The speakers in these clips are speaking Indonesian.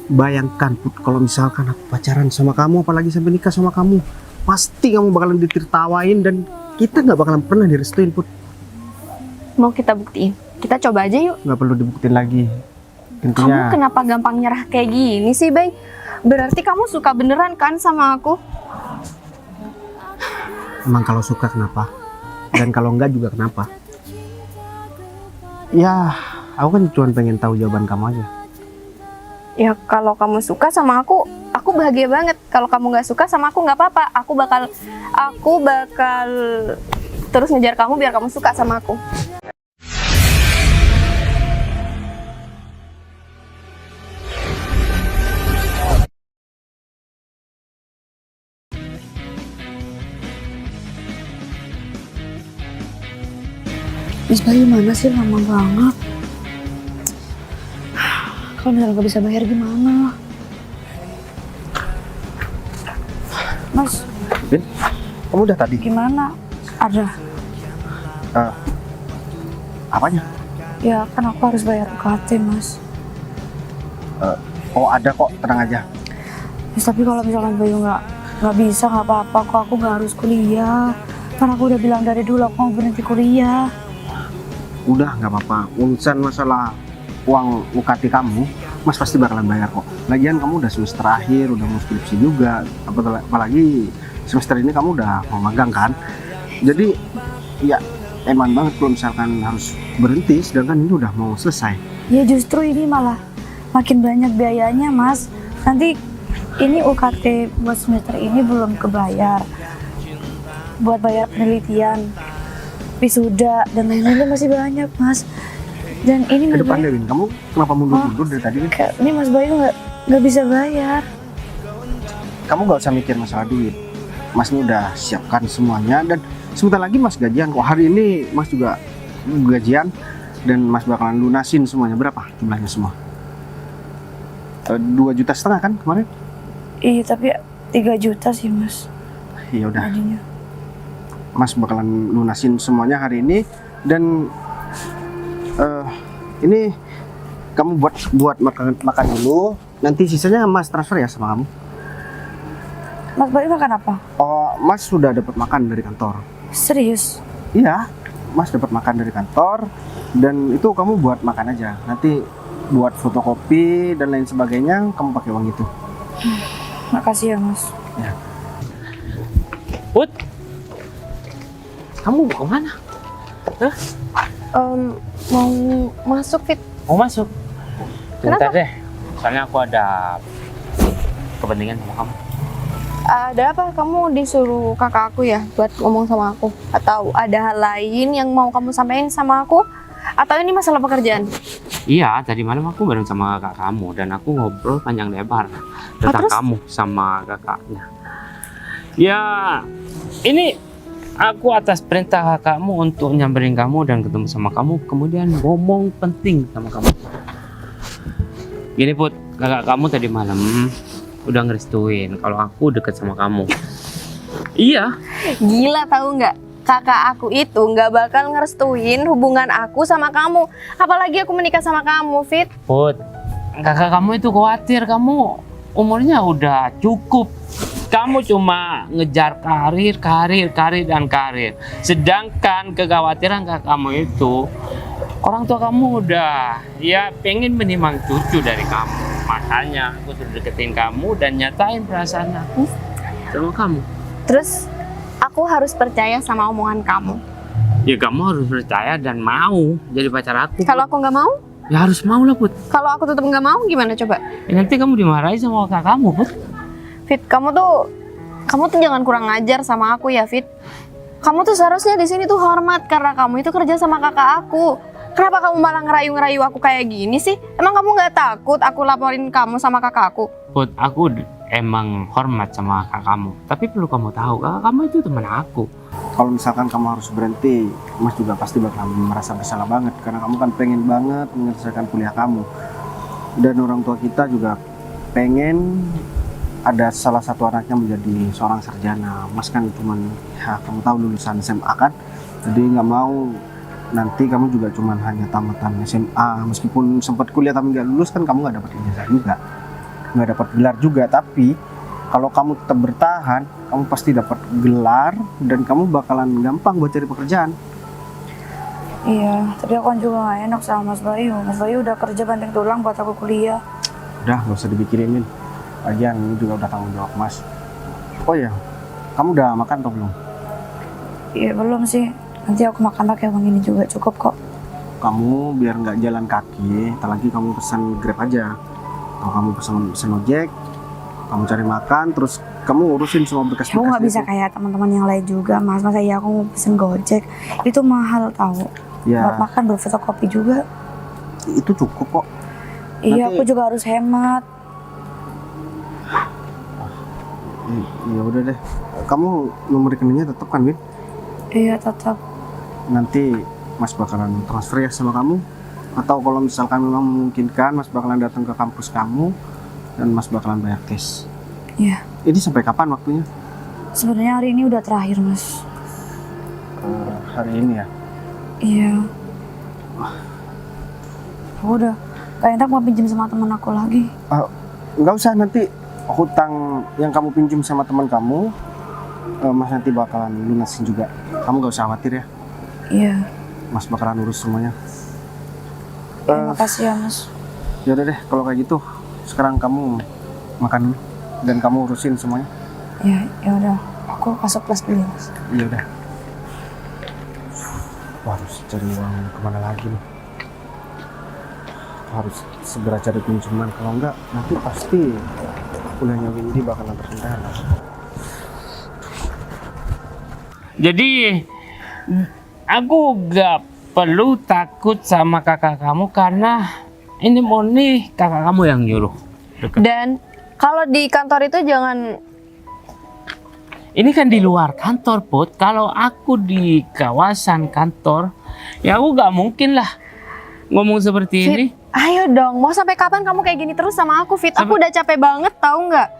Bayangkan Put, kalau misalkan aku pacaran sama kamu, apalagi sampai nikah sama kamu, pasti kamu bakalan ditertawain dan kita nggak bakalan pernah direstuin Put. Mau kita buktiin? Kita coba aja yuk. Nggak perlu dibuktiin lagi. Kamu Intinya kenapa gampang nyerah kayak gini sih, Bay? Berarti kamu suka beneran kan sama aku? emang kalau suka kenapa? Dan kalau enggak juga kenapa? Ya, aku kan cuma pengen tahu jawaban kamu aja. Ya kalau kamu suka sama aku bahagia banget. Kalau kamu nggak suka sama aku nggak apa-apa. Aku bakal terus ngejar kamu biar kamu suka sama aku. Miss Bayu mana sih, lama banget. Kalau misalnya nggak bisa bayar gimana? Mas, Bin, kamu udah tadi? gimana? Ada. Apanya? Ya kan aku harus bayar UKT, Mas. Oh ada kok, tenang aja. Mas, tapi kalau misalnya Bayu nggak bisa, nggak apa-apa kok, aku nggak harus kuliah. Kan aku udah bilang dari dulu aku mau berhenti kuliah. Udah nggak apa-apa. Urusan masalah uang UKT kamu, Mas pasti bakalan bayar kok. Lagian kamu udah semester akhir, udah mau skripsi juga. Apalagi semester ini kamu udah mau magang kan. Jadi ya eman banget kalau misalkan harus berhenti, sedangkan ini udah mau selesai. Ya justru ini malah makin banyak biayanya, Mas. Nanti ini UKT buat semester ini belum kebayar. Buat bayar penelitian, wisuda, dan lain-lain masih banyak, Mas. Dan ini Ke Mas depan Bayu, Dewin, kamu kenapa mundur-mundur dari tadi? ini Mas Bayu nggak bisa bayar. Kamu nggak usah mikir masalah duit. Mas ini udah siapkan semuanya dan sebentar lagi Mas gajian kok. Hari ini Mas juga gajian dan Mas bakalan lunasin semuanya. Berapa jumlahnya semua? 2,5 juta kan kemarin? Iya, tapi 3 juta sih, Mas. Iya udah. Tadinya. Mas bakalan lunasin semuanya hari ini dan ini kamu buat makan dulu. Nanti sisanya Mas transfer ya sama kamu. Mas Bayu makan apa? Oh, Mas sudah dapat makan dari kantor. Serius? Iya, Mas dapat makan dari kantor dan itu kamu buat makan aja. Nanti buat fotokopi dan lain sebagainya kamu pakai uang itu. Makasih ya, Mas. Ya. Put, kamu mau kemana? Mau masuk, Fit. Mau masuk? Bentar Kenapa? deh, soalnya aku ada kepentingan sama kamu. Ada apa? Kamu disuruh kakak aku ya buat ngomong sama aku? Atau ada hal lain yang mau kamu sampaikan sama aku? Atau ini masalah pekerjaan? Iya, tadi malam aku bareng sama kakak kamu dan aku ngobrol panjang lebar tentang terus? kamu sama kakaknya. Ya, ini aku atas perintah kakakmu untuk nyamperin kamu dan ketemu sama kamu, kemudian ngomong penting sama kamu. Gini Put, kakak kamu tadi malam udah ngerestuin kalau aku deket sama kamu. Iya. Gila tahu nggak? Kakak aku itu nggak bakal ngerestuin hubungan aku sama kamu. Apalagi aku menikah sama kamu, Fit. Put, kakak kamu itu khawatir kamu umurnya udah cukup. Kamu cuma ngejar karir, dan karir. Sedangkan kekhawatiran kakak kamu itu, orang tua kamu udah ya pengen menimang cucu dari kamu. Makanya aku sudah deketin kamu dan nyatain perasaan aku sama kamu. Terus aku harus percaya sama omongan kamu. Ya kamu harus percaya dan mau jadi pacar aku. Kalau aku nggak mau, Ya harus mau lah Put. kalau aku tetap nggak mau, gimana coba? Ya, nanti kamu dimarahi sama kakak kamu Put. Fit, kamu tuh jangan kurang ajar sama aku ya, Fit. Kamu tuh seharusnya di sini tuh hormat karena kamu itu kerja sama kakak aku. Kenapa kamu malah ngerayu-ngerayu aku kayak gini sih? Emang kamu nggak takut aku laporin kamu sama kakak aku? Put, aku emang hormat sama kakak kamu. Tapi perlu kamu tahu, kakak kamu itu teman aku. Kalau misalkan kamu harus berhenti, Mas juga pasti bakal merasa bersalah banget karena kamu kan pengen banget menyelesaikan kuliah kamu. Dan orang tua kita juga pengen ada salah satu anaknya menjadi seorang sarjana. Mas kan cuman ya kamu tahu lulusan SMA kan, jadi nggak mau nanti kamu juga cuman hanya tamatan SMA, meskipun sempat kuliah tapi nggak lulus kan kamu nggak dapat ijazah juga. nggak dapat gelar juga, tapi kalau kamu tetap bertahan, kamu pasti dapat gelar dan kamu bakalan gampang buat cari pekerjaan. Iya, tapi aku kan juga gak enak sama Mas Bayu. Mas Bayu udah kerja banting tulang buat aku kuliah. Udah, nggak usah dipikirin. Lagian ini juga udah tanggung jawab Mas. Oh ya, kamu udah makan atau belum? Iya belum sih, nanti aku makan pakai uang ini juga cukup kok. Kamu biar nggak jalan kaki, tak lagi kamu pesan Grab aja. Atau kamu pesan ojek, kamu cari makan, terus kamu urusin semua berkas-berkas. Aku nggak bisa itu. kayak teman-teman yang lain juga, Mas. Masa iya aku mau pesen Gojek, itu mahal tahu. Ya, Buat makan berfotokopi juga. itu cukup kok. Iya, Nanti- aku juga harus hemat. Ya udah deh. Kamu nomor rekeningnya tetap kan, Win? Iya, tetap. Nanti Mas bakalan transfer ya sama kamu. Atau kalau misalkan memang memungkinkan, Mas bakalan datang ke kampus kamu dan Mas bakalan bayar cash. Iya. Ini sampai kapan waktunya? Sebenarnya hari ini udah terakhir, Mas. Hari ini ya. Iya. Aku udah gak enak mau pinjam sama teman aku lagi. Nggak usah, nanti hutang yang kamu pinjam sama teman kamu, Mas nanti bakalan lunasin juga. Kamu nggak usah khawatir ya. Iya. Mas bakalan urus semuanya. Terima kasih ya, Mas. Ya udah deh, kalau kayak gitu, sekarang kamu makan dulu dan kamu urusin semuanya. Ya, ya udah. Aku masuk kelas dulu, Mas. Iya udah. Wah, harus cari uang kemana lagi nih? Harus segera cari pinjaman, kalau enggak nanti pasti kuliahnya Windy bakalan terkendala. Jadi aku gak perlu takut sama kakak kamu karena ini murni kakak kamu yang nyuruh. Dan kalau di kantor itu jangan. Ini kan di luar kantor, Put. Kalau aku di kawasan kantor, ya aku gak mungkin lah ngomong seperti ini. Ayo dong, mau sampai kapan kamu kayak gini terus sama aku, Fit? Aku udah capek banget, tahu nggak?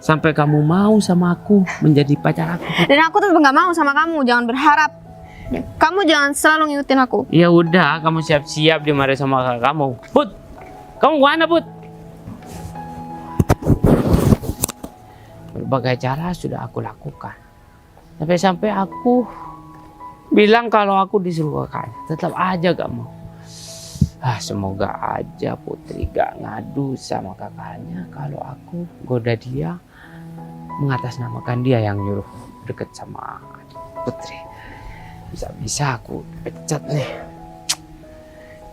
Sampai kamu mau sama aku menjadi pacar aku. Put. Dan aku tetap nggak mau sama kamu. Jangan berharap. Kamu jangan selalu ngikutin aku. Ya udah, kamu siap-siap dimarahin sama kakak kamu. Put, kamu mana, Put? Berbagai cara sudah aku lakukan. Sampai-sampai aku bilang kalau aku disuruh kakaknya, tetap aja gak mau. Semoga aja Putri gak ngadu sama kakaknya kalau aku goda dia, mengatasnamakan dia yang nyuruh deket sama Putri. Bisa-bisa aku pecat nih.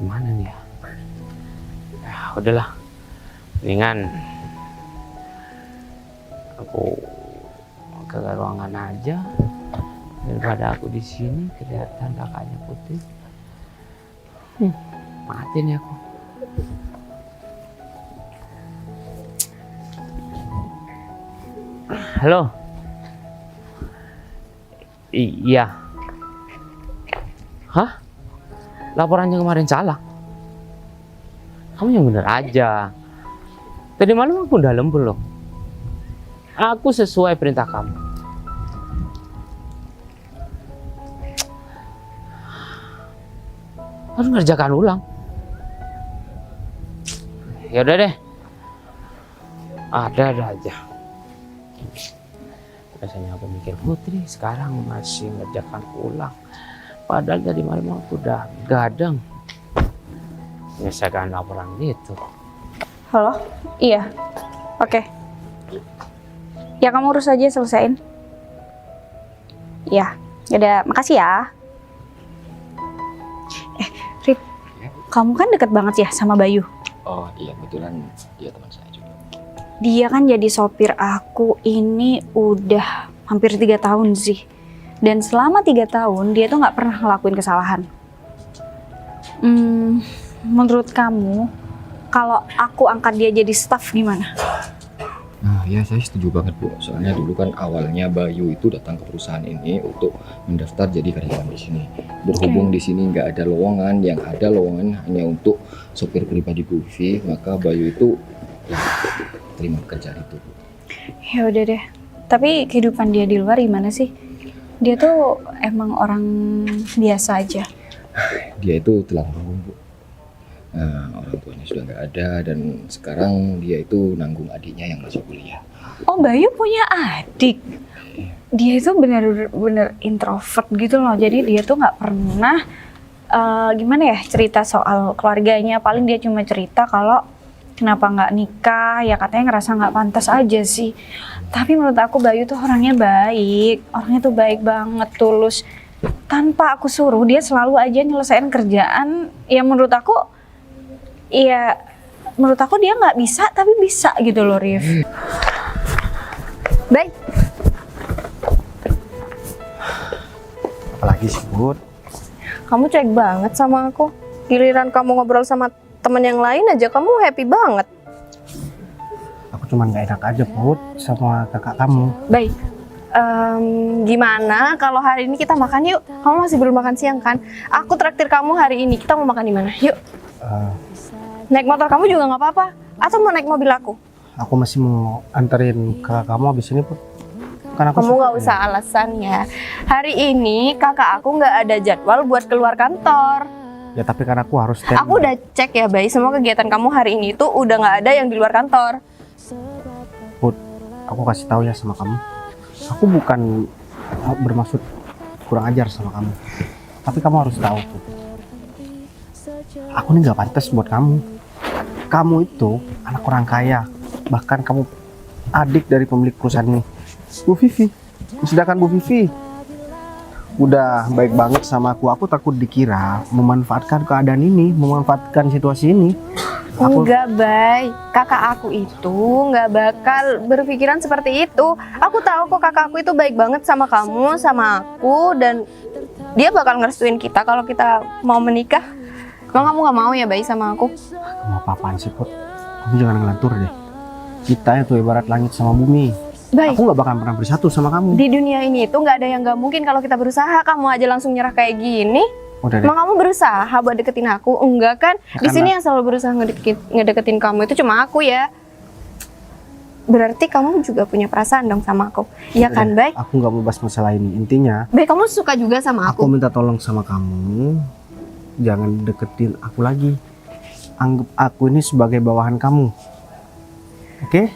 Gimana nih ya? Ya udahlah, mendingan aku ke ruangan aja daripada aku di sini kelihatan kakaknya Putri. Mati nih aku. Halo. Iya. Hah? Laporannya kemarin salah. Kamu yang bener aja. Tadi malam aku udah lembur loh. Aku sesuai perintah kamu. Harus ngerjakan ulang. Ya udah deh. Ada aja. Biasanya aku mikir Putri sekarang masih ngerjakan ulang. Padahal dari malam aku udah gadang. Biasakan laporan gitu. Halo? Iya. Oke. Ya kamu urus aja, selesaiin. Ya, yaudah, makasih ya. Rip, kamu kan deket banget ya sama Bayu. Oh iya, kebetulan dia teman saya juga. Dia kan jadi sopir aku ini udah hampir 3 tahun sih. Dan selama 3 tahun dia tuh nggak pernah ngelakuin kesalahan. Menurut kamu, kalau aku angkat dia jadi staff gimana? Nah ya saya setuju banget Bu. Soalnya dulu kan awalnya Bayu itu datang ke perusahaan ini untuk mendaftar jadi karyawan di sini. Berhubung di sini nggak ada lowongan, yang ada lowongan hanya untuk sopir pribadi Bu Vivi, maka Bayu itu ya, terima pekerjaan itu Bu. Ya udah deh. Tapi kehidupan dia di luar gimana sih? Dia tuh emang orang biasa aja. Dia itu telah berhubung Bu. Orang tuanya sudah nggak ada dan sekarang dia itu nanggung adiknya yang masih kuliah. Oh, Bayu punya adik. Dia itu bener-bener introvert gitu loh. Jadi dia tuh nggak pernah gimana ya cerita soal keluarganya. Paling dia cuma cerita kalau kenapa nggak nikah, ya katanya ngerasa nggak pantas aja sih. Tapi menurut aku Bayu tuh orangnya baik. Orangnya tuh baik banget, tulus. Tanpa aku suruh dia selalu aja nyelesain kerjaan. Ya menurut aku dia nggak bisa tapi bisa gitu loh, Rif. Baik. Apalagi sih, Bud? Kamu cuek banget sama aku. Giliran kamu ngobrol sama teman yang lain aja kamu happy banget. Aku cuman gak enak aja, Bud, sama kakak kamu. Baik. Gimana kalau hari ini kita makan yuk? Kamu masih belum makan siang kan? Aku traktir kamu hari ini. Kita mau makan di mana? Yuk. Naik motor kamu juga nggak apa-apa. Atau mau naik mobil aku? Aku masih mau anterin kakak kamu habis ini, Bud. Kan aku Kamu nggak usah alasan ya. Hari ini kakak aku nggak ada jadwal buat keluar kantor. Ya tapi kan aku harus stand. Aku udah cek ya, Bay. Semua kegiatan kamu hari ini tuh udah nggak ada yang di luar kantor. Bud, aku kasih tahu ya sama kamu. Aku bukan bermaksud kurang ajar sama kamu. Tapi kamu harus tahu, Bud. Aku ini nggak pantas buat kamu. Kamu itu anak orang kaya. Bahkan kamu adik dari pemilik perusahaan ini, Bu Vivi. Sedangkan Bu Vivi udah baik banget sama aku. Aku takut dikira memanfaatkan keadaan ini, memanfaatkan situasi ini. Enggak, Bay. Kakak aku itu nggak bakal berpikiran seperti itu. Aku tahu kok kakak aku itu baik banget sama kamu, sama aku, dan dia bakal ngerestuin kita kalau kita mau menikah. Emang kamu nggak mau ya, Bay, sama aku? Kamu apa-apaan sih, Put? Kamu jangan ngelantur deh. Kita itu ibarat langit sama bumi. Baik. Aku nggak bakal pernah bersatu sama kamu. Di dunia ini itu nggak ada yang nggak mungkin kalau kita berusaha. Kamu aja langsung nyerah kayak gini. Udah deh. Emang kamu berusaha buat deketin aku? Enggak kan? Ya, Di sini karena- yang selalu berusaha ngedeketin kamu itu cuma aku ya. Berarti kamu juga punya perasaan dong sama aku. Iya kan, Udah, Bay? aku nggak mau bahas masalah ini. Intinya, Bay, kamu suka juga sama aku aku. minta tolong sama kamu. Jangan deketin aku lagi. Anggap aku ini sebagai bawahan kamu. Oke?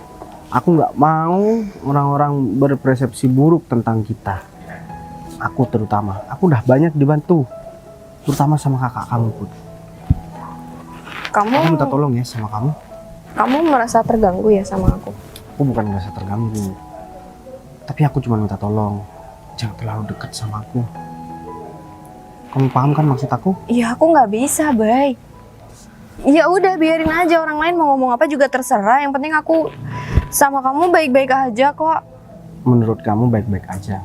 Aku nggak mau orang-orang berpersepsi buruk tentang kita. Aku terutama. Aku udah banyak dibantu. Terutama sama kakak kamu, Put. Aku minta Kamu tolong ya sama kamu. kamu merasa terganggu ya sama aku? Aku bukan merasa terganggu. Tapi aku cuma minta tolong. Jangan terlalu dekat sama aku. Kamu paham kan maksud aku? Iya, aku nggak bisa, Bay. Ya udah, biarin aja orang lain mau ngomong apa juga terserah. Yang penting aku sama kamu baik-baik aja kok. Menurut kamu baik-baik aja.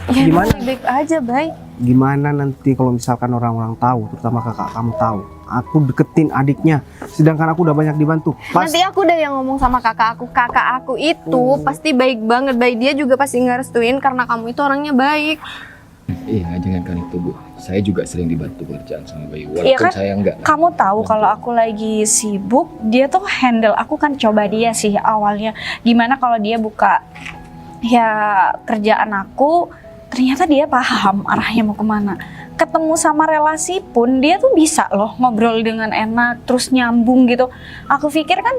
Ya, emang Gimana? baik-baik aja, Bay. Gimana nanti kalau misalkan orang-orang tahu, terutama kakak kamu tahu, aku deketin adiknya, sedangkan aku udah banyak dibantu. Nanti aku udah yang ngomong sama kakak aku. Kakak aku itu pasti baik banget, Bay. Dia juga pasti ngerestuin karena kamu itu orangnya baik. Iya, jangankan itu, Bu. Saya juga sering dibantu pekerjaan sama Bayu. Iya Walaupun kan? saya enggak. Kamu tahu kalau aku lagi sibuk, dia tuh handle. Aku kan coba dia sih awalnya. Gimana kalau dia buka ya kerjaan aku, ternyata dia paham arahnya mau kemana. Ketemu sama relasi pun dia tuh bisa loh ngobrol dengan enak, terus nyambung gitu. Aku pikir kan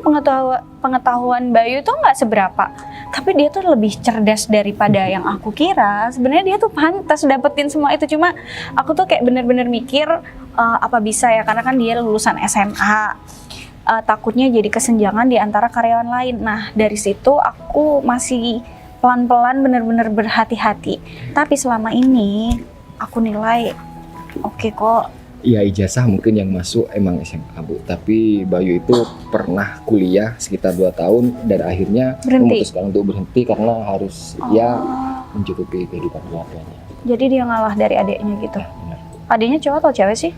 pengetahuan Bayu tuh nggak seberapa, tapi dia tuh lebih cerdas daripada yang aku kira. Sebenarnya dia tuh pantas dapetin semua itu, cuma aku tuh kayak bener-bener mikir apa bisa ya, karena kan dia lulusan SMA. Takutnya jadi kesenjangan di antara karyawan lain. Nah dari situ aku masih pelan-pelan bener-bener berhati-hati. Tapi selama ini aku nilai oke kok. Ya ijazah mungkin yang masuk emang SMA, Bu. Tapi Bayu itu pernah kuliah sekitar 2 tahun dan akhirnya Berhenti? memutuskan untuk berhenti karena harus ya mencukupi kehidupan keluarganya. Jadi dia ngalah dari adiknya gitu. Benar. Adiknya cowok atau cewek sih?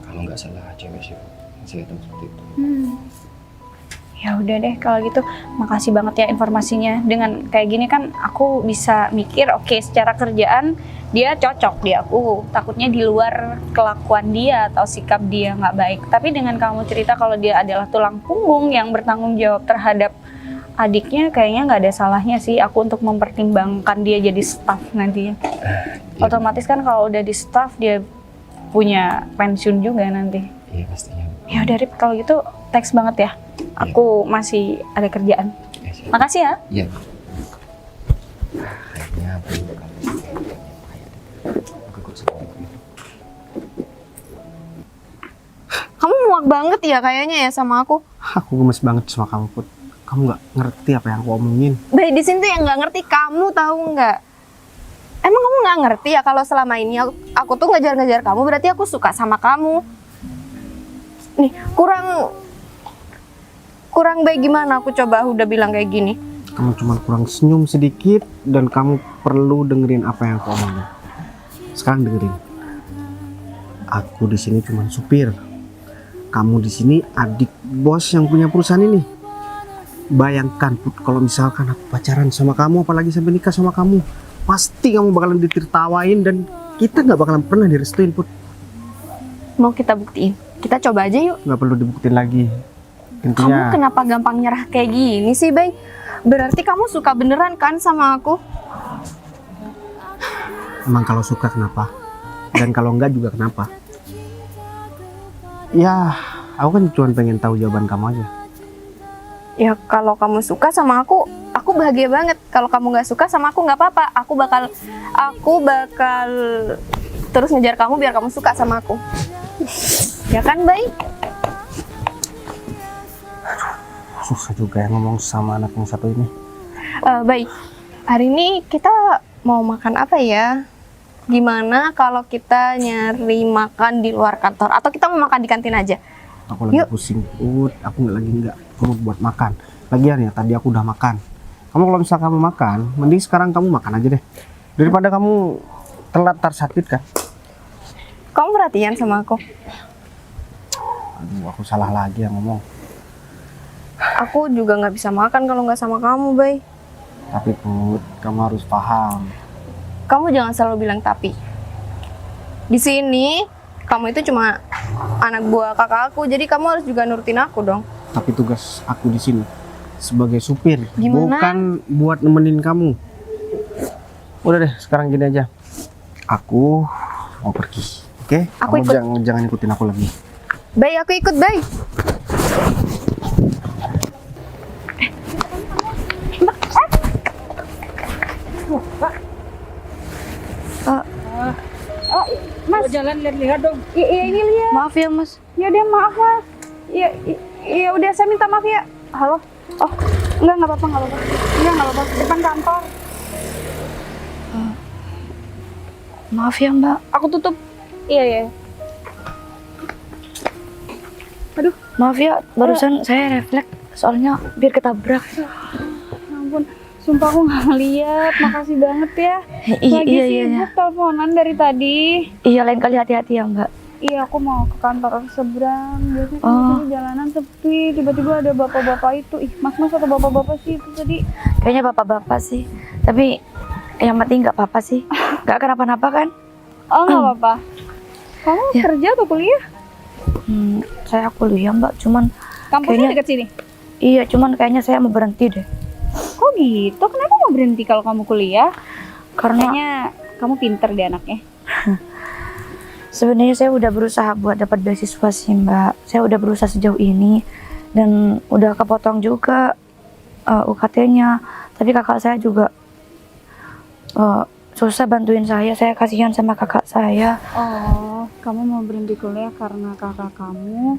Kalau nggak salah cewek sih, Bu. Saya tahu seperti itu. Ya udah deh kalau gitu, makasih banget ya informasinya. Dengan kayak gini kan aku bisa mikir oke, secara kerjaan dia cocok di aku. Takutnya di luar kelakuan dia atau sikap dia nggak baik. Tapi dengan kamu cerita kalau dia adalah tulang punggung yang bertanggung jawab terhadap adiknya, kayaknya nggak ada salahnya sih aku untuk mempertimbangkan dia jadi staff nantinya. Otomatis kan kalau udah di staff dia punya pensiun juga nanti. Iya pastinya. Ya udah Rip, kalau gitu thanks banget ya. Aku masih ada kerjaan. Makasih ya. Iya. Akhirnya Bu, aku ikut sedih. Kamu muak banget ya kayaknya ya sama aku. Aku gemes banget sama kamu, Put. Kamu nggak ngerti apa yang aku omongin. Baik, di sini tuh yang nggak ngerti kamu, tahu nggak? Emang kamu nggak ngerti ya kalau selama ini aku tuh ngejar-ngejar kamu, berarti aku suka sama kamu. Nih, kurang baik gimana aku coba udah bilang kayak gini. Kamu cuma kurang senyum sedikit dan kamu perlu dengerin apa yang aku omongin. Sekarang dengerin. Aku di sini cuma supir. Kamu di sini adik bos yang punya perusahaan ini. Bayangkan Put, kalau misalkan aku pacaran sama kamu, apalagi sampai nikah sama kamu, pasti kamu bakalan ditertawain dan kita nggak bakalan pernah direstuin, Put. Mau kita buktiin? Kita coba aja yuk. Nggak perlu dibuktiin lagi. Kamu Intinya kenapa gampang nyerah kayak gini sih, Bay? Berarti kamu suka beneran kan sama aku? emang kalau suka kenapa? Dan kalau enggak juga kenapa? Ya, aku kan cuma pengen tahu jawaban kamu aja. Ya kalau kamu suka sama aku bahagia banget. Kalau kamu nggak suka sama aku nggak apa-apa. Aku bakal terus ngejar kamu biar kamu suka sama aku. Ya kan, Bay? Susah juga ya ngomong sama anak yang satu ini. Bay, hari ini kita mau makan apa ya? Gimana kalau kita nyari makan di luar kantor? Atau kita mau makan di kantin aja? Aku lagi Yuk. pusing, Put. Aku nggak mood buat makan. Lagian ya, tadi aku udah makan. Kamu kalau misal kamu makan, mending sekarang kamu makan aja deh. Daripada kamu telat tar sakit kan. Kamu perhatian sama aku? Aduh, aku salah lagi yang ngomong. Aku juga nggak bisa makan kalau nggak sama kamu, Bay. Tapi Put, kamu harus paham. Kamu jangan selalu bilang tapi. Di sini, kamu itu cuma anak buah kakak aku, jadi kamu harus juga nurutin aku dong. Tapi tugas aku di sini sebagai supir, Gimana? bukan buat nemenin kamu. Udah deh, sekarang gini aja. Aku mau pergi, oke? Aku Kamu ikut. jangan ikutin aku lagi. Bay, aku ikut, Bay. Mas, jalan lihat-lihat dong. Iya ini lihat. Maaf ya Mas. Ya udah maaf Mas. Ya udah saya minta maaf ya. Halo. Oh, nggak apa-apa, nggak apa-apa. Iya, nggak apa-apa. Depan kantor. Maaf ya Mbak. Aku tutup. Iya. Aduh, Maaf ya, barusan saya refleks soalnya biar ketabrak. ya ampun. Sumpah aku nggak ngeliat. Makasih banget ya. Lagi sibuk teleponan dari tadi. Iya, lain kali hati-hati ya Mbak. Iya, aku mau ke kantor seberang. Biasanya Oh. di sini jalanan sepi. Tiba-tiba ada bapak-bapak itu. Ih, mas-mas atau bapak-bapak sih itu tadi. Kayaknya bapak-bapak sih. Tapi yang penting nggak apa-apa sih. Nggak kenapa-napa kan? Oh, nggak apa-apa. Kamu Ya. kerja atau kuliah? Saya kuliah Mbak, cuman Kampusnya Kayaknya- dekat sini. iya, cuman kayaknya saya mau berhenti deh. Kok gitu? Kenapa mau berhenti kalau kamu kuliah? Karena Kayaknya kamu pinter deh anaknya. sebenarnya saya udah berusaha buat dapat beasiswa sih Mbak. Saya udah berusaha sejauh ini dan udah kepotong juga UKT-nya. Tapi kakak saya juga susah bantuin saya. Saya kasihan sama kakak saya. Oh, kamu mau berhenti kuliah karena kakak kamu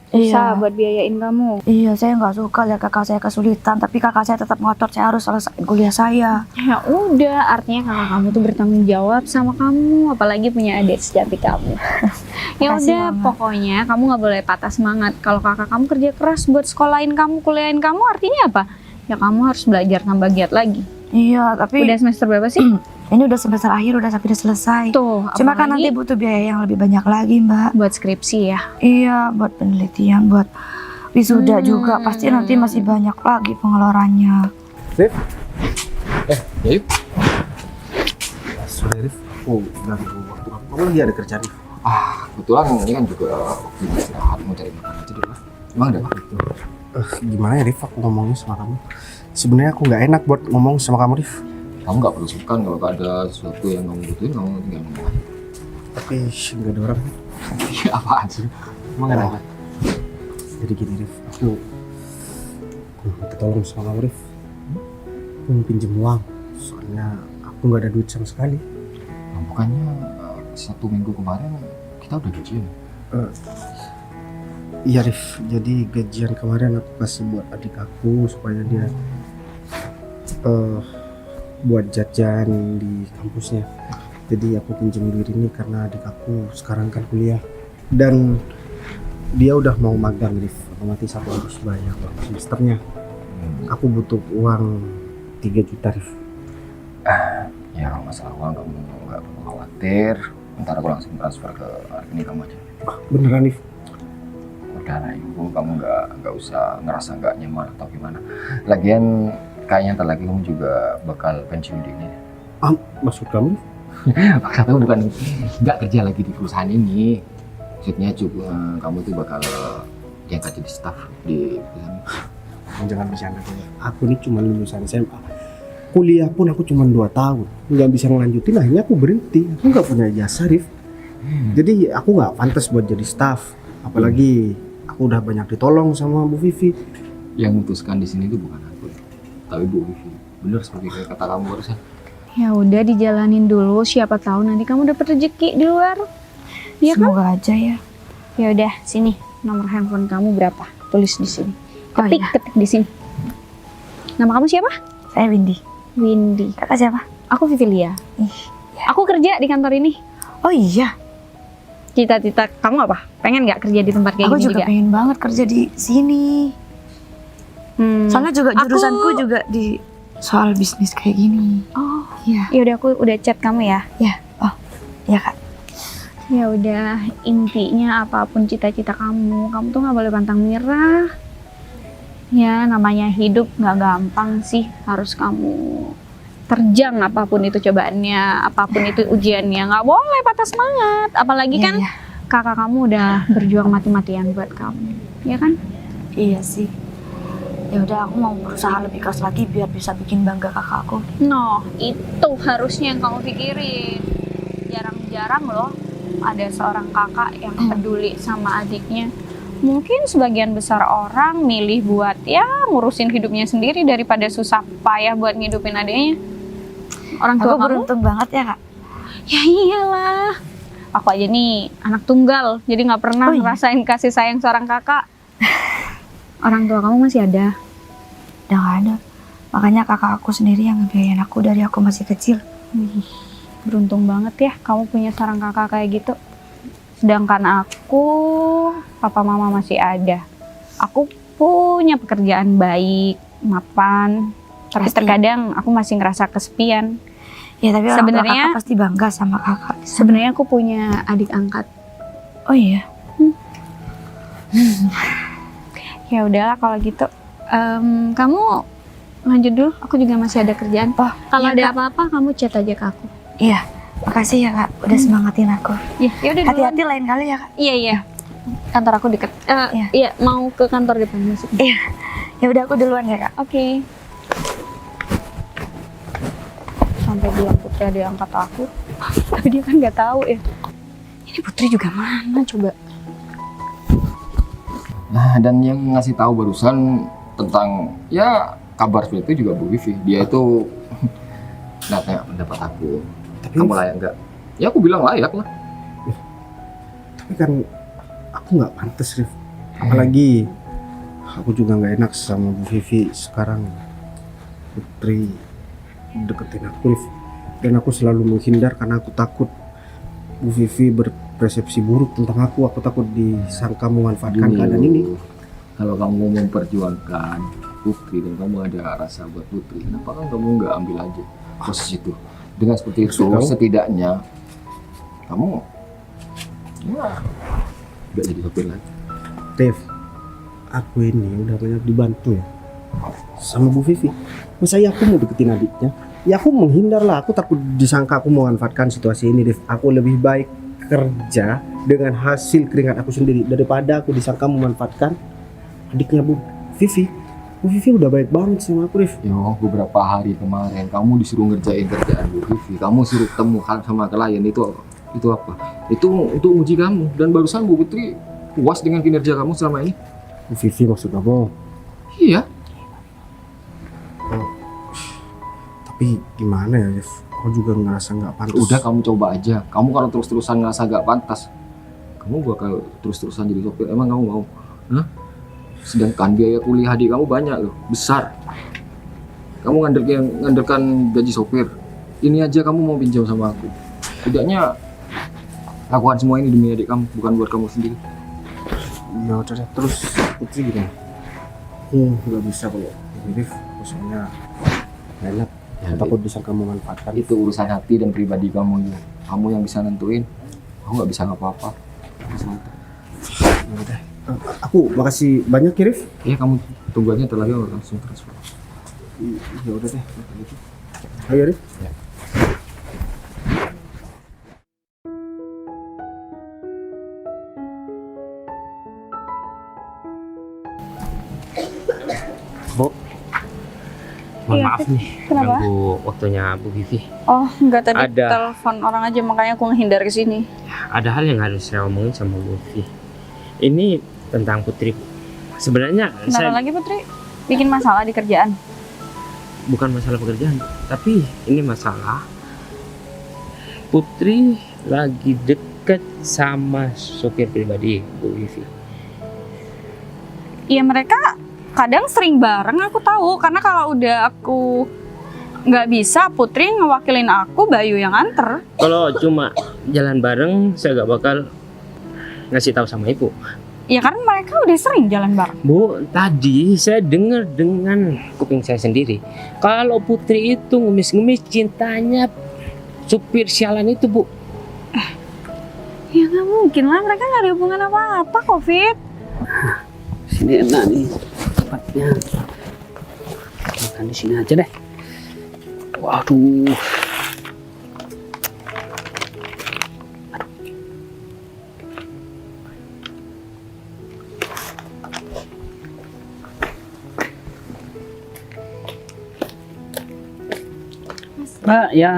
Iya. susah buat biayain kamu. Iya, saya nggak suka lihat kakak saya kesulitan. Tapi kakak saya tetap ngotot. Saya harus selesai kuliah saya. Ya udah, artinya kakak kamu tuh bertanggung jawab sama kamu, apalagi punya adik secantik kamu. Ya Makasih, udah, Mama. pokoknya kamu nggak boleh patah semangat. Kalau kakak kamu kerja keras buat sekolahin kamu, kuliahin kamu, artinya apa? Ya kamu harus belajar tambah giat lagi. Iya, tapi Udah semester berapa sih? ini udah semester akhir, udah sampai selesai. Tuh, Cuma kan nanti apalagi butuh biaya yang lebih banyak lagi, Mbak. buat skripsi ya. Iya, buat penelitian, buat wisuda juga. Pasti nanti masih banyak lagi pengeluarannya. Ya yuk. Sorry, Rif. Aku ganggu waktu kamu. Kamu lagi ada kerjaan, Rif? Kebetulan ini kan juga waktu istirahat mau cari makan aja dulu lah. Emang ada apa? Gimana ya, Rif? Aku ngomongnya sama kamu. Sebenarnya aku nggak enak buat ngomong sama kamu, Rif. Kamu nggak perlu sungkan kalau ada sesuatu yang kamu butuhin, kamu tinggal ngomong aja. Tapi nggak ada orang. Ya apaan sih? Emang nggak ada. Jadi gini Rif, aku minta tolong sama kamu Rif. Aku mau pinjem uang, soalnya aku nggak ada duit sama sekali. Nah, bukannya 1 minggu kemarin kita udah gajian? Iya Rif, jadi gajian kemarin aku kasih buat adik aku supaya dia buat jajan di kampusnya. Jadi aku pinjam duit ini karena adik aku sekarang kan kuliah dan dia udah mau magang Rif, otomatis aku harus bayar uang semesternya. Aku butuh uang 3 juta Rif. Ya kalau masalah uang kamu nggak perlu khawatir, ntar aku langsung transfer ke rekening kamu aja. Beneran Rif? Udah lah ibu, kamu nggak usah ngerasa nggak nyaman atau gimana. Lagian kayaknya ntar lagi kamu juga bakal pensiun dini. Maksud kamu? Kata bukan nggak kerja lagi di perusahaan ini. Maksudnya juga kamu tuh bakal diangkat jadi staff di perusahaan. Jangan bercanda kayak. Aku ini cuma lulusan SMA. Kuliah pun aku cuma 2 tahun. Nggak bisa ngelanjutin, akhirnya aku berhenti. Aku nggak punya ijazah Rif. Jadi aku nggak pantas buat jadi staff. Apalagi aku udah banyak ditolong sama Bu Vivi. Yang memutuskan di sini tuh bukan aku, tapi Bu Vivi. Bener seperti kata kamu barusan. Ya udah dijalanin dulu, siapa tahu nanti kamu dapat rezeki di luar. Iya kan? Semoga aja ya. Ya udah, sini nomor handphone kamu berapa? Tulis di sini. Oh, Ketik, iya. ketik di sini. Nama kamu siapa? Saya Windy. Windy. Kakak siapa? Aku Vivilia. Aku kerja di kantor ini. Oh iya, Cita-cita kamu apa? Pengen nggak kerja di tempat kayak aku gini juga juga? pengen banget kerja di sini. Soalnya juga jurusanku juga di soal bisnis kayak gini. Oh, Iya. ya udah aku udah chat kamu ya. Ya, oh, ya Kak. Ya udah, intinya apapun cita-cita kamu tuh nggak boleh pantang menyerah. Ya namanya hidup nggak gampang sih, harus kamu terjang apapun itu cobaannya, apapun itu ujiannya, nggak boleh patah semangat. Apalagi Iya, kan iya. kakak kamu udah berjuang mati-matian buat kamu, ya kan? Iya sih. Ya udah, aku mau berusaha lebih keras lagi biar bisa bikin bangga kakakku. No, itu harusnya yang kamu pikirin. Jarang-jarang loh ada seorang kakak yang peduli sama adiknya. Mungkin sebagian besar orang milih buat ya ngurusin hidupnya sendiri daripada susah payah buat ngidupin adiknya. Orang tua Aku kamu? beruntung banget ya Kak. Ya iyalah. Aku aja nih anak tunggal, jadi nggak pernah Oh iya? ngerasain kasih sayang seorang kakak. Orang tua kamu masih ada? Udah gak ada. Makanya kakak aku sendiri yang ngebiayain aku dari aku masih kecil. Wih, beruntung banget ya kamu punya seorang kakak kayak gitu. Sedangkan aku, papa mama masih ada. Aku punya pekerjaan baik, mapan. Tapi Pasti. terkadang aku masih ngerasa kesepian. Ya tapi orang tua Sebenarnya- kakak pasti bangga sama kakak. Sebenarnya aku punya adik angkat. Oh iya. Ya udahlah kalau gitu. Kamu lanjut dulu. Aku juga masih ada kerjaan. Oh, Kalau iya, ada Kak. apa-apa, kamu chat aja ke aku. Iya. Makasih ya Kak, udah semangatin aku. Ya udah duluan. Hati-hati lain kali ya Kak. Iya. Kantor aku deket. Iya. Iya, mau ke kantor depan masuk. Iya. Ya udah, aku duluan ya Kak. Oke. Sampai bilang Putri ada yang angkat aku. Tapi dia kan nggak tahu ya. Ini Putri juga mana coba? Nah, dan yang ngasih tahu barusan tentang ya kabar seperti itu juga Bu Vivi. Dia itu nggak tanya pendapat aku. Tapi, Kamu layak nggak? Ya aku bilang layak lah. tapi kan aku nggak pantas Rif. Apalagi aku juga nggak enak sama Bu Vivi sekarang. Putri deketin aku Rif. Dan aku selalu menghindar karena aku takut Bu Vivi berpersepsi buruk tentang aku. Aku takut disangka memanfaatkan keadaan ini. Kalau kamu memperjuangkan Putri dan kamu ada rasa buat Putri, kenapa kan kamu nggak ambil aja posisi itu? Dengan seperti itu, Maksud kamu? setidaknya kamu ya nggak jadi sopir lagi. Dev, aku ini udah banyak dibantu ya sama Bu Vivi. Masa ya aku mau deketin adiknya? Ya aku menghindar lah, aku takut disangka aku memanfaatkan situasi ini Dev. Aku lebih baik kerja dengan hasil keringat aku sendiri daripada aku disangka memanfaatkan adiknya Bu Vivi. Bu Vivi udah baik banget sama aku Dev. Yo, beberapa hari kemarin kamu disuruh ngerjain kerjaan Bu Vivi, kamu suruh ketemu sama klien itu apa? Itu untuk uji kamu dan barusan Bu Putri puas dengan kinerja kamu selama ini. Vivi maksud kamu? Iya. Tapi gimana ya, Dev? Aku juga ngerasa nggak pantas. Udah kamu coba aja. Kamu kalau terus-terusan ngerasa gak pantas, kamu bakal terus-terusan jadi sopir. Emang kamu mau? Hah? Sedangkan biaya kuliah adik kamu banyak loh, besar. Kamu ngandalkan gaji sopir. Ini aja kamu mau pinjam sama aku. Tidaknya lakukan semua ini demi adik kamu, bukan buat kamu sendiri. Ya udah deh, terus Putri gimana? Nggak bisa kalau Dev, soalnya nggak enak. Ya, Takut bisa kamu manfaatkan. itu urusan hati dan pribadi kamu. Kamu yang bisa nentuin. Aku nggak bisa apa-apa. Ya udah. Aku makasih banyak ya, Rif. Iya, kamu tunggu aja, ntar lagi aku langsung transfer. Ya udah deh. Ayo, Rif. Ya. Bu, mohon Iya, maaf nih, kenapa? ganggu waktunya Bu Vivi. Oh, enggak, tadi Ada. telepon orang aja makanya aku ngehindar ke sini. Ada hal yang harus saya omongin sama Bu Vivi. Ini tentang Putri. Sebenarnya Kenapa saya lagi Putri? Bikin masalah di kerjaan. bukan masalah pekerjaan, tapi ini masalah Putri lagi deket sama sopir pribadi Bu Vivi. Iya, mereka kadang sering bareng, aku tahu. Karena kalau udah aku nggak bisa, Putri ngewakilin aku, Bayu yang anter. Kalau cuma jalan bareng, saya gak bakal ngasih tahu sama ibu. Ya karena mereka udah sering jalan bareng. Bu, tadi saya dengar dengan kuping saya sendiri. Kalau Putri itu ngemis-ngemis cintanya supir sialan itu, Bu. Ya nggak mungkin lah, mereka nggak ada hubungan apa-apa, Covid. Sini enak nih tempatnya. Makan di sini aja deh. Waduh. Mbak, ya.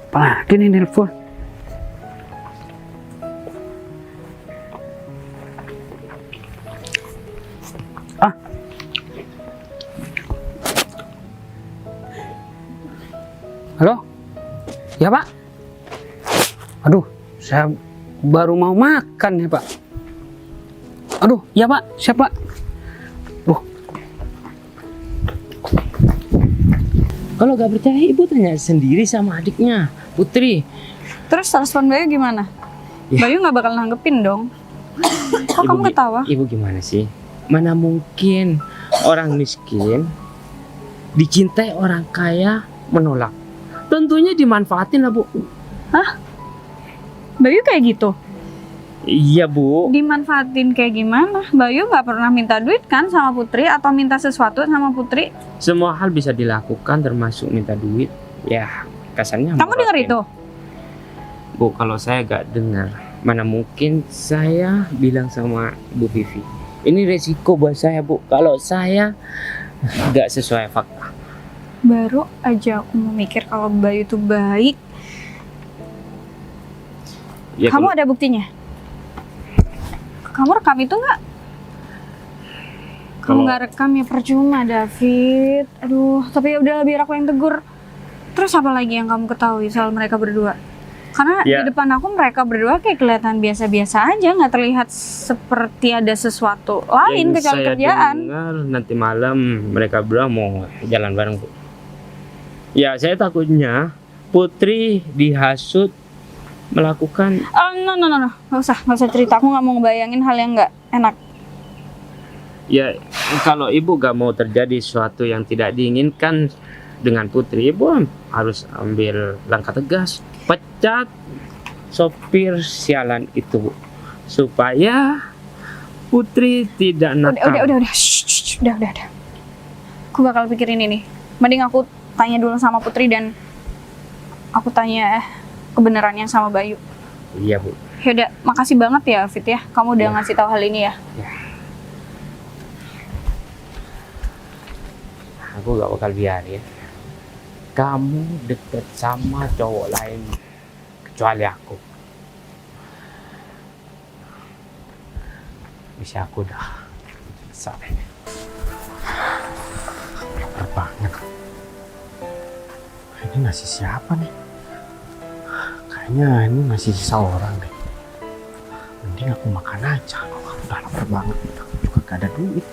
Apalagi nih nelpon. Halo? Ya, Pak? Aduh, saya baru mau makan ya, Pak. Aduh, ya, Pak. Siapa? Kalau gak percaya, ibu tanya sendiri sama adiknya, Putri. Terus respon Bayu gimana? Ya. Bayu nggak bakal nanggepin dong. Kok kamu ketawa? Ibu gimana sih? Mana mungkin orang miskin dicintai orang kaya menolak? Tentunya dimanfaatin lah, Bu. Bayu kayak gitu? Iya, Bu. Dimanfaatin kayak gimana? Bayu nggak pernah minta duit kan sama Putri atau minta sesuatu sama Putri? Semua hal bisa dilakukan termasuk minta duit. Ya, kasarnya Kamu dengar morotin. itu? Bu, kalau saya gak dengar, mana mungkin saya bilang sama Bu Vivi. Ini resiko buat saya, Bu. Kalau saya gak sesuai fakta. Baru aja aku mau mikir kalau Bayu tuh baik. Ya, Kamu kalau- ada buktinya? Kamu rekam itu nggak? Kamu Kalau- nggak rekam ya percuma, David. Aduh, tapi ya udah biar aku yang tegur. Terus apa lagi yang kamu ketahui soal mereka berdua? Karena Ya. di depan aku mereka berdua kayak kelihatan biasa-biasa aja, nggak terlihat seperti ada sesuatu lain yang kecuali saya kerjaan. dengar nanti malam mereka berdua mau jalan bareng, Bu. Ya, saya takutnya Putri dihasut melakukan. Oh, no, nggak usah cerita. Aku nggak mau ngebayangin hal yang nggak enak. Ya, kalau ibu gak mau terjadi sesuatu yang tidak diinginkan dengan Putri, ibu harus ambil langkah tegas, pecat sopir sialan itu, Bu, supaya Putri tidak nakal. Udah. Shh, udah. Aku bakal pikirin ini. Mending aku tanya dulu sama Putri dan aku tanya kebenarannya sama Bayu. Iya, Bu. Yaudah, makasih banget ya Fit ya. Kamu udah Ya. ngasih tahu hal ini ya. Aku gak bakal biarin kamu deket sama cowok lain kecuali aku. Bisa aku udah selesai. Lapar banget. Ini nasi siapa nih? Kayaknya ini nasi sisa orang deh. Mending aku makan aja. Aku udah lapar banget. Aku juga gak ada duit.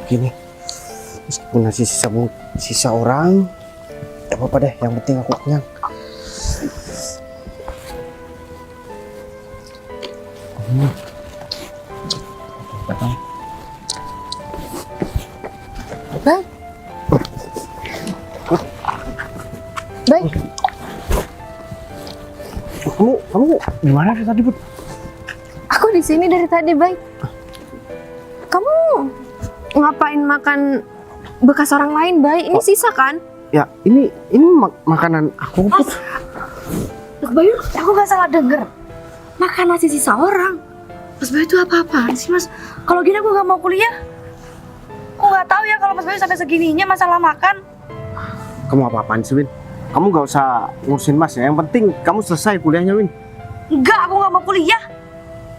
Gini, meskipun nasi sisa orang, gak apa-apa deh. Yang penting aku kenyang. Bang. Bang. Kamu gimana dari tadi, Bud? Aku di sini dari tadi, Bang. Kamu ngapain makan bekas orang lain, Bay? Ini sisa kan? Ya, ini makanan aku, Bud. Mas Bayu, aku nggak salah denger. Makan nasi sisa orang. Mas Bayu itu apa-apaan sih, Mas? Kalau gini aku nggak mau kuliah. Aku nggak tahu ya kalau Mas Bayu sampai segininya masalah makan. Kamu apa-apaan sih, Win? Kamu gak usah ngurusin Mas ya. Yang penting kamu selesai kuliahnya, Win. Enggak, aku nggak mau kuliah.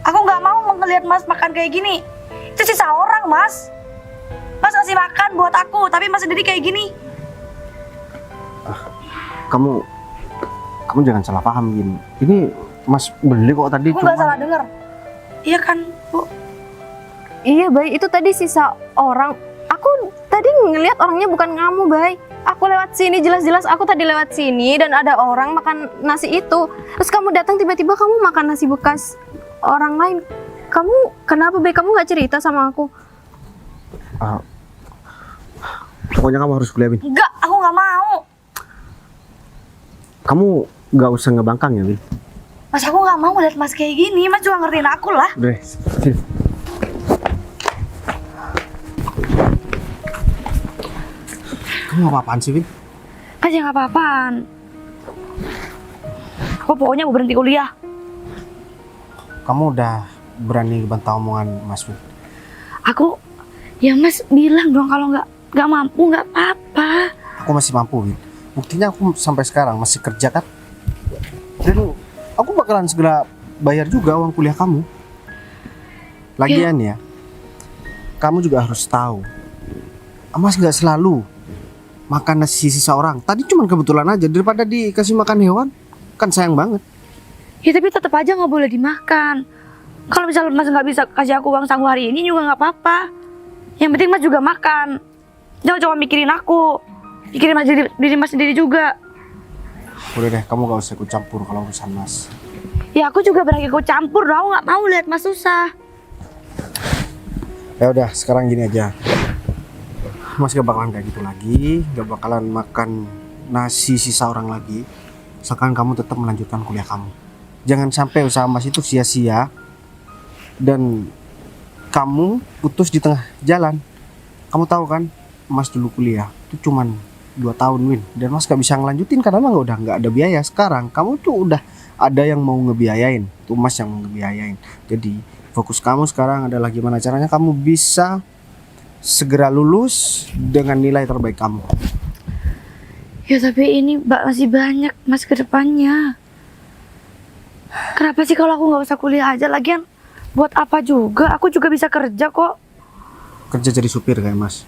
Aku nggak mau ngelihat Mas makan kayak gini. Itu sisa orang, Mas. Mas ngasih makan buat aku, tapi Mas sendiri kayak gini. Kamu jangan salah paham, Win. Ini Mas beli kok tadi. Aku nggak salah denger. Iya kan, Bu? Iya, Bay. Itu tadi sisa orang. Aku tadi ngelihat orangnya bukan kamu, Bay. Aku lewat sini, jelas-jelas aku tadi lewat sini dan ada orang makan nasi itu. Terus kamu datang tiba-tiba kamu makan nasi bekas orang lain. Kamu kenapa, Bay? Kamu nggak cerita sama aku? Pokoknya kamu harus kuliah, Win. Enggak, aku nggak mau. Kamu gak usah ngebangkang ya, Win. Mas, aku nggak mau lihat Mas kayak gini. Mas juga ngertiin aku lah. Udah, sini. Kamu apa-apaan sih, Win? Mas, ya nggak apa-apaan. Aku pokoknya mau berhenti kuliah. Kamu udah berani bantah omongan Mas, Win? Aku, ya Mas bilang dong kalau nggak mampu nggak apa-apa. Aku masih mampu, Win. Buktinya aku sampai sekarang masih kerja kan. Dan aku bakalan segera bayar juga uang kuliah kamu. Lagian ya, kamu juga harus tahu, Mas nggak selalu makan nasi sisa orang. Tadi cuma kebetulan aja, daripada dikasih makan hewan, kan sayang banget. Ya tapi tetap aja nggak boleh dimakan. Kalau misalnya Mas nggak bisa kasih aku uang saku hari ini juga nggak apa-apa. Yang penting Mas juga makan. Jangan cuma mikirin aku, mikirin Mas diri Mas sendiri juga. Udah deh, kamu gak usah ikut campur kalau urusan Mas. Ya aku juga berani ikut campur dong. Aku nggak mau lihat Mas susah. Ya udah, sekarang gini aja. Mas gak bakalan kayak gitu lagi, gak bakalan makan nasi sisa orang lagi. Sekarang kamu tetap melanjutkan kuliah kamu. Jangan sampai usaha Mas itu sia-sia dan kamu putus di tengah jalan. Kamu tahu kan, Mas dulu kuliah itu cuman 2 tahun, Win. Dan Mas gak bisa ngelanjutin karena emang udah gak ada biaya. Sekarang kamu tuh udah ada yang mau ngebiayain. Tuh Mas yang mau ngebiayain. Jadi fokus kamu sekarang adalah gimana caranya kamu bisa segera lulus dengan nilai terbaik kamu. Ya tapi ini masih banyak Mas ke depannya. Kenapa sih kalau aku nggak usah kuliah aja? Lagian buat apa juga? Aku juga bisa kerja kok. Kerja jadi supir kayak Mas.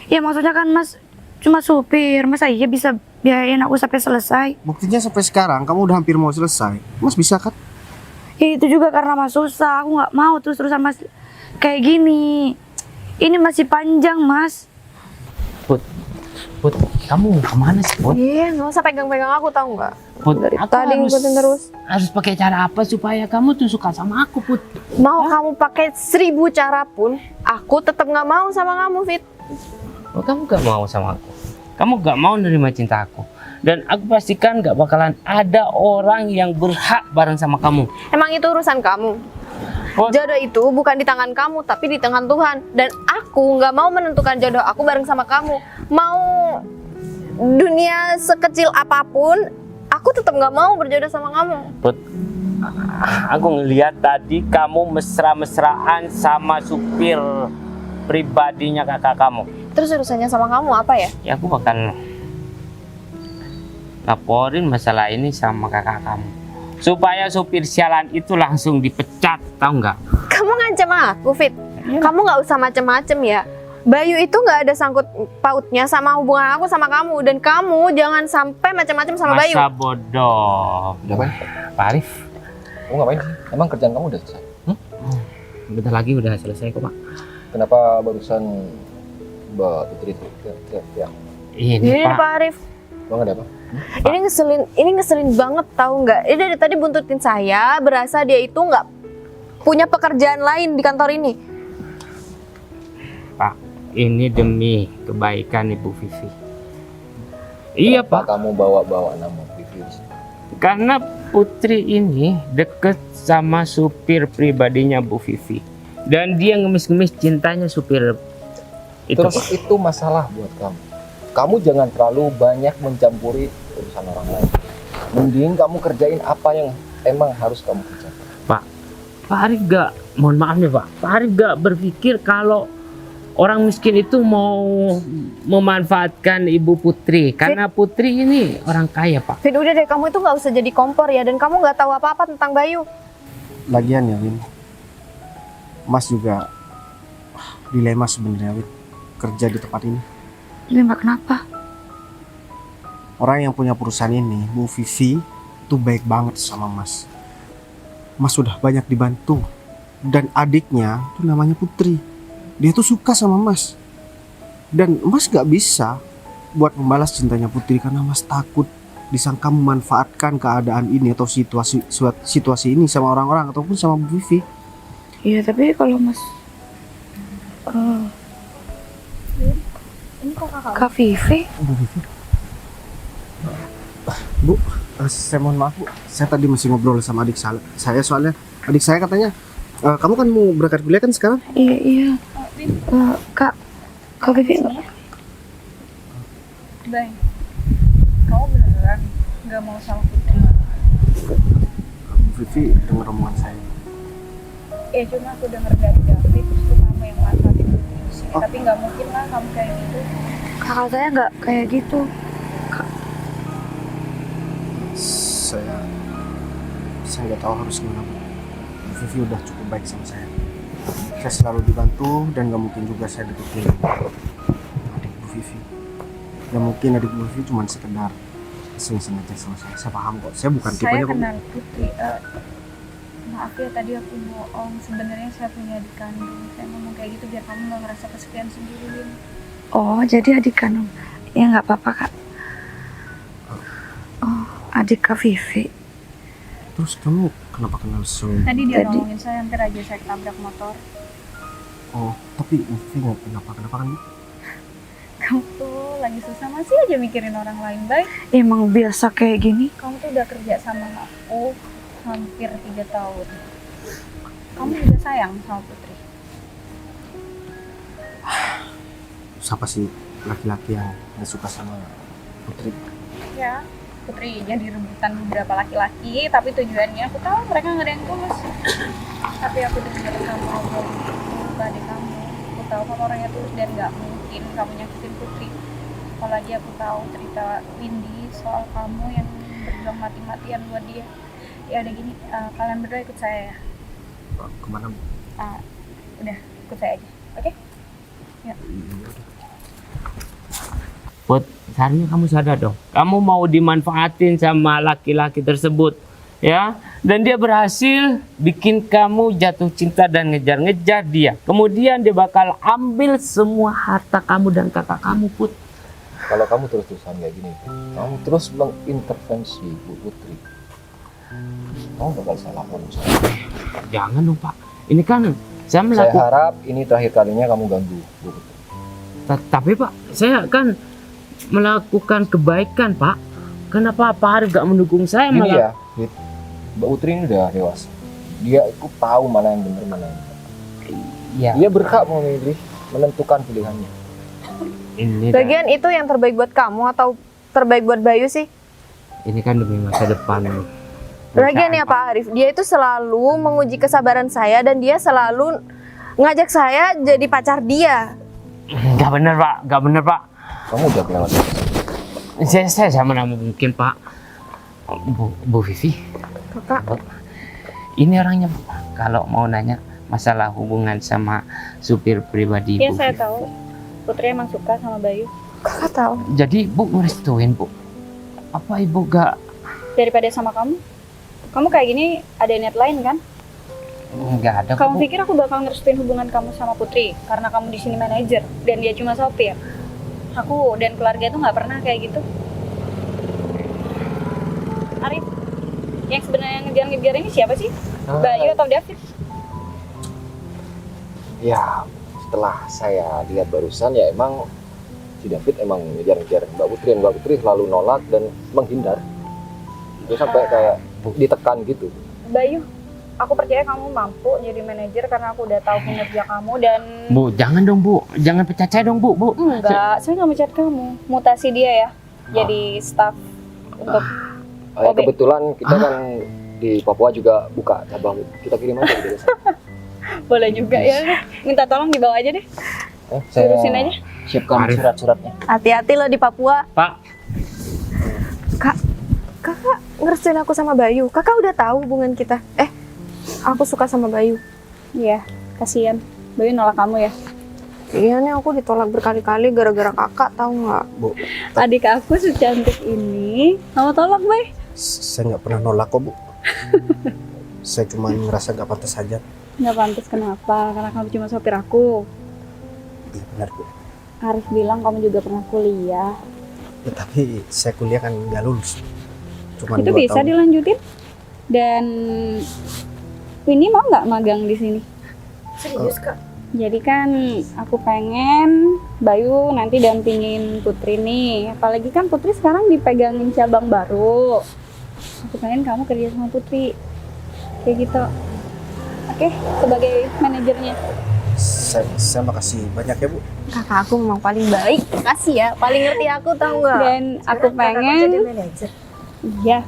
Ya maksudnya kan Mas cuma supir. Masa iya bisa biayain aku sampai selesai? Buktinya sampai sekarang kamu udah hampir mau selesai. Mas bisa kan? Ya itu juga karena Mas susah. Aku nggak mau terus-terusan Mas kayak gini. Ini masih panjang Mas. Put, kamu kemana sih, Put? Iya, nggak usah pegang-pegang aku, tahu nggak? Put, Dari aku tadi ngikutin terus. harus pakai cara apa supaya kamu tuh suka sama aku, Put? Mau kamu pakai 1000 cara pun, aku tetap nggak mau sama kamu, Fit. Oh, kamu gak mau sama aku? Kamu gak mau nerima cinta aku? Dan aku pastikan gak bakalan ada orang yang berhak bareng sama kamu. Emang itu urusan kamu. Oh. Jodoh itu bukan di tangan kamu, tapi di tangan Tuhan. Dan aku nggak mau menentukan jodoh aku bareng sama kamu. Mau dunia sekecil apapun, aku tetap nggak mau berjodoh sama kamu. Put, aku ngelihat tadi kamu mesra-mesraan sama supir pribadinya kakak kamu. Terus urusannya sama kamu apa ya? Ya aku bakal laporin masalah ini sama kakak kamu. Supaya supir sialan itu langsung dipecat, tahu nggak? Kamu ngancam aku, Fit. Kamu nggak usah macem-macem ya. Bayu itu nggak ada sangkut pautnya sama hubungan aku sama kamu. Dan kamu jangan sampai macam-macam sama Bayu. Masa bodoh. Udah kan? Pak Arif, Kamu ngapain sih? Emang kerjaan kamu udah selesai? bentar lagi udah selesai kok Pak. Kenapa barusan Mbak Putri teriak-teriak? Ini Ini Pak, Pak Arif. Emang ada apa? Ini ngeselin banget tahu nggak? Ini dari tadi buntutin saya, berasa dia itu nggak punya pekerjaan lain di kantor ini. Pak, ini demi kebaikan Ibu Vivi. Iya Kenapa Pak, kamu bawa-bawa nama Vivi di sini? karena Putri ini deket sama supir pribadinya Bu Vivi. Dan dia ngemis-ngemis cintanya supir itu. Terus itu masalah buat kamu. Kamu jangan terlalu banyak mencampuri urusan orang lain. Mending kamu kerjain apa yang emang harus kamu kerjakan. Pak Arif gak, mohon maaf nih Pak Arif gak berpikir kalau orang miskin itu mau memanfaatkan Ibu Putri. Karena Putri ini orang kaya Pak. Fit, udah deh, kamu itu nggak usah jadi kompor ya. Dan kamu nggak tahu apa-apa tentang Bayu. Lagian ya Win, Mas juga dilema sebenarnya Win, kerja di tempat ini. Lima kenapa? Orang yang punya perusahaan ini, Bu Vivi, itu baik banget sama Mas. Mas sudah banyak dibantu. Dan adiknya itu namanya Putri. Dia tuh suka sama Mas. Dan Mas gak bisa buat membalas cintanya Putri karena Mas takut disangka memanfaatkan keadaan ini atau situasi ini sama orang-orang ataupun sama Bu Vivi. Iya, tapi kalau Mas Ini kok kakak? Kak Vivi, Bu Vivi. Bu, saya mohon maaf Bu. Saya tadi masih ngobrol sama adik saya soalnya adik saya katanya kamu kan mau berangkat kuliah kan sekarang? iya. Kak Vivi Bang, kamu beneran nggak mau sama Putri? Bu Vivi dengar omongan saya. Ya cuma aku denger dari David, terus tuh kamu yang manfaatin Putri di sini. Tapi nggak mungkin lah kamu kayak gitu. kakak saya nggak kayak gitu. Saya nggak tahu harus gimana Bu. Bu Vivi udah cukup baik sama saya. Saya selalu dibantu dan nggak mungkin juga saya deketin adik Bu Vivi. Dan mungkin adik Bu Vivi cuma sekedar iseng-iseng aja sama saya. Saya paham kok. Saya bukan Saya tipenya kok. kenal Putri. Maaf ya tadi aku bohong. Sebenarnya saya punya adik kandung. Saya ngomong kayak gitu biar kamu nggak ngerasa kesepian sendiri. Oh, jadi adik kandung. Ya nggak apa-apa Kak. Oh, adik Kak Vivi. Terus kamu kenapa kenal Sun? Tadi dia Tadi. nolongin saya, hampir aja saya ketabrak motor. Oh, tapi Vivi nggak kenapa kan Bu? Kamu tuh lagi susah masih aja mikirin orang lain, baik. Emang biasa kayak gini. Kamu tuh udah kerja sama aku hampir 3 tahun. Kamu juga sayang sama Putri. Siapa sih laki-laki yang nggak suka sama Putri? Ya, Putri jadi rebutan beberapa laki-laki, tapi tujuannya aku tahu mereka nggak ada yang tulus. Tapi aku dengar kamu ngobrol ke adik kamu. Aku tahu kamu orangnya tulus dan nggak mungkin kamu nyakitin Putri. Apalagi aku tahu cerita Windy soal kamu yang berjuang mati-matian buat dia. Ya udah gini, kalian berdua ikut saya ya. Kemana Bu? Udah, ikut saya aja. Oke? Put, seharusnya kamu sadar dong. Kamu mau dimanfaatin sama laki-laki tersebut, ya? Dan dia berhasil bikin kamu jatuh cinta dan ngejar-ngejar dia. Kemudian dia bakal ambil semua harta kamu dan kakak kamu, Put. Kalau kamu terus-terusan kayak gini, kamu terus mengintervensi Bu Putri, kamu bakal salah lapor saya. Jangan dong, Pak. Ini kan saya Saya melakukan. harap ini terakhir kalinya kamu ganggu Bu Putri. Tapi Pak, saya kan melakukan kebaikan, Pak. Kenapa Pak Arif gak mendukung saya Gini malah? ya, Wit, Mbak Putri ini udah dewasa. Dia itu tahu mana yang benar, mana yang salah. Iya. Dia berhak memilih, menentukan pilihannya. Ini Lagian itu yang terbaik buat kamu atau terbaik buat Bayu sih? ini kan demi masa depan. Lagian ya Pak Arif, dia itu selalu menguji kesabaran saya dan dia selalu ngajak saya jadi pacar dia. Gak bener, Pak. Gak bener, Pak. Kamu udah kelewat. Saya mana mungkin Pak. Bu Vivi. Kakak. Ini orangnya Bu. Kalau mau nanya masalah hubungan sama supir pribadi Ya Bu saya Vivi. tahu. Putri emang suka sama Bayu. Kakak tahu. Jadi Bu ngerestuin Bu. Apa Ibu gak? Daripada sama kamu. Kamu kayak gini ada niat lain kan? Nggak ada Kamu Bu. pikir aku bakal ngerestuin hubungan kamu sama Putri karena kamu di sini manajer dan dia cuma sopir? Aku dan keluarga itu nggak pernah kayak gitu. Arif, yang sebenarnya ngejar-ngejar ini siapa sih? Bayu atau David? Ya, setelah saya lihat barusan ya emang si David emang ngejar-ngejar Mbak Putri, dan Mbak Putri selalu nolak dan menghindar. Dia sampai kayak ditekan gitu. Bayu, aku percaya kamu mampu jadi manajer karena aku udah tahu kinerja kamu dan Bu, jangan dong Bu. Jangan pecat saya dong Bu. enggak, saya nggak mecat kamu. Mutasi dia ya, jadi staff untuk OB. Kebetulan kita kan di Papua juga buka cabang. Kita kirim aja ke desa. boleh juga ya. Minta tolong dibawa aja deh. Saya Urusin aja. siapkan Arif. surat-suratnya. Hati-hati lo di Papua. Pak, Kakak ngerestuin aku sama Bayu. Kakak udah tahu hubungan kita. Aku suka sama Bayu. Iya, kasihan. Bayu nolak kamu ya. Iya nih aku ditolak berkali-kali gara-gara kakak, tahu nggak? Bu, Adik aku secantik ini, kamu tolak, Bay. saya nggak pernah nolak kok, Bu. Saya cuma ngerasa nggak pantas saja. Nggak pantas kenapa? Karena kamu cuma sopir aku. Iya benar, Bu. Arif bilang kamu juga pernah kuliah. Ya, tapi saya kuliah kan nggak lulus. Cuma Itu 2 bisa tahun. dilanjutin. Dan ini mau nggak magang di sini? Serius kak? Jadi kan aku pengen Bayu nanti dampingin Putri nih. Apalagi kan Putri sekarang dipegangin cabang baru. Aku pengen kamu kerja sama Putri. Kayak gitu. Oke, sebagai manajernya. Saya makasih banyak ya, Bu. Kakak aku memang paling baik. Makasih ya, paling ngerti aku, tahu nggak? Dan aku pengen iya.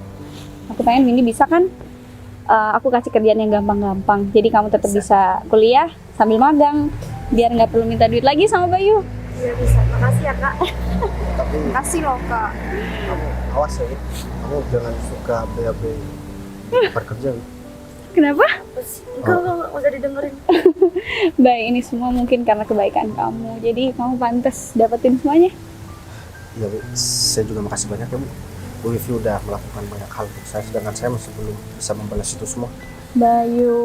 Aku pengen Windy bisa kan aku kasih kerjaan yang gampang-gampang. Jadi kamu tetap bisa kuliah sambil magang. Biar nggak perlu minta duit lagi sama Bayu. Iya bisa, makasih ya kak. Tapi Makasih loh kak. kamu awas ya, kamu jangan suka BAB kerja. Kenapa? Enggak usah didengerin. Baik, ini semua mungkin karena kebaikan kamu. Jadi kamu pantas dapetin semuanya. Ya, Bu. Saya juga makasih banyak ya, Bu. Bu Vivi udah melakukan banyak hal untuk saya, sedangkan saya masih belum bisa membalas itu semua. Bayu,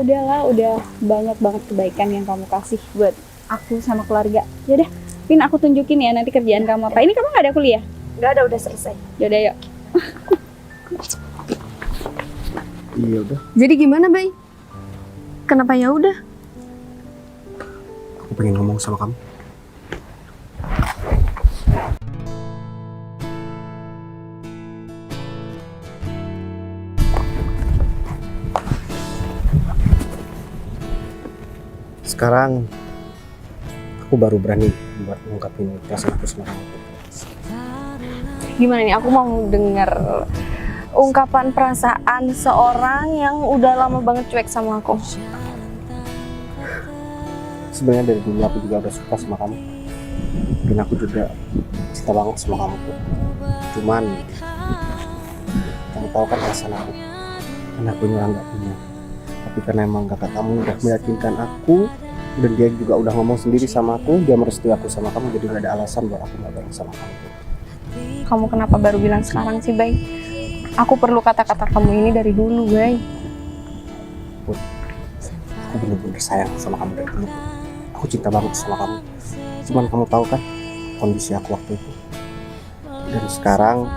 udahlah, udah banyak banget kebaikan yang kamu kasih buat aku sama keluarga. Yaudah, Vin aku tunjukin ya nanti kerjaan kamu apa. Ini kamu nggak ada kuliah? Nggak ada, udah selesai. Yaudah, yuk. Iya udah. Jadi gimana, Bay? Kenapa ya udah? Aku pengen ngomong sama kamu. Sekarang aku baru berani buat ngungkapin perasaan aku sama kamu. Gimana nih? Aku mau denger ungkapan perasaan seorang yang udah lama banget cuek sama aku. Sebenarnya dari dulu aku juga udah suka sama kamu, dan aku juga cinta banget sama kamu tuh. Cuman kamu tahu kan perasaan aku, karena aku nyerang nggak punya. Tapi karena emang kakak kamu udah meyakinkan aku, dan dia juga udah ngomong sendiri sama aku, dia merestui aku sama kamu, jadi nggak ada alasan buat aku nggak bareng sama kamu tuh. Kamu kenapa baru bilang sekarang sih, Bay? Aku perlu kata-kata kamu ini dari dulu, Bay. Aku bener-bener sayang sama kamu dari dulu. Aku cinta banget sama kamu. Cuman kamu tahu kan kondisi aku waktu itu. Dan sekarang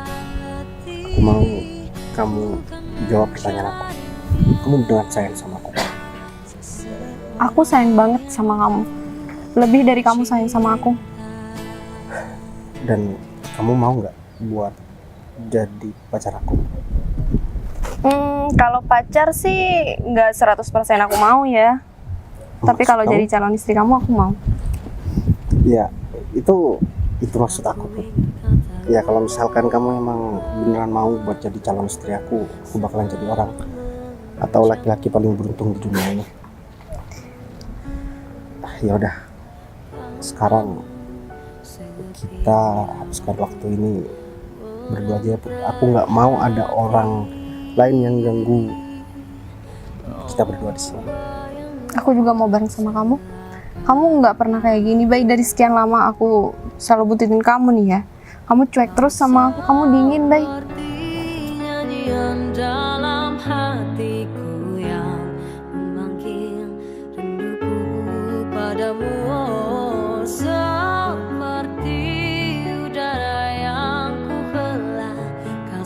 aku mau kamu jawab pertanyaan aku. Kamu beneran sayang sama aku? Aku sayang banget sama kamu. Lebih dari kamu sayang sama aku. Dan kamu mau nggak buat jadi pacar aku? Kalau pacar sih nggak 100% aku mau ya. Tapi kalau Maksud jadi calon istri kamu, aku mau. Ya, itu maksud aku tuh. Ya kalau misalkan kamu emang beneran mau buat jadi calon istri aku bakalan jadi orang atau laki-laki paling beruntung di dunia ini. Ya udah, sekarang kita habiskan waktu ini berdua aja ya, Put. Aku nggak mau ada orang lain yang ganggu kita berdua di sini. Aku juga mau bareng sama kamu. Kamu nggak pernah kayak gini, Bay. Dari sekian lama aku selalu butuhin kamu nih ya. Kamu cuek terus sama aku, kamu dingin, Bay. Nyanyian dalam hatiku yang memanggil rinduku padamu, oh, seperti udara yang ku hela kau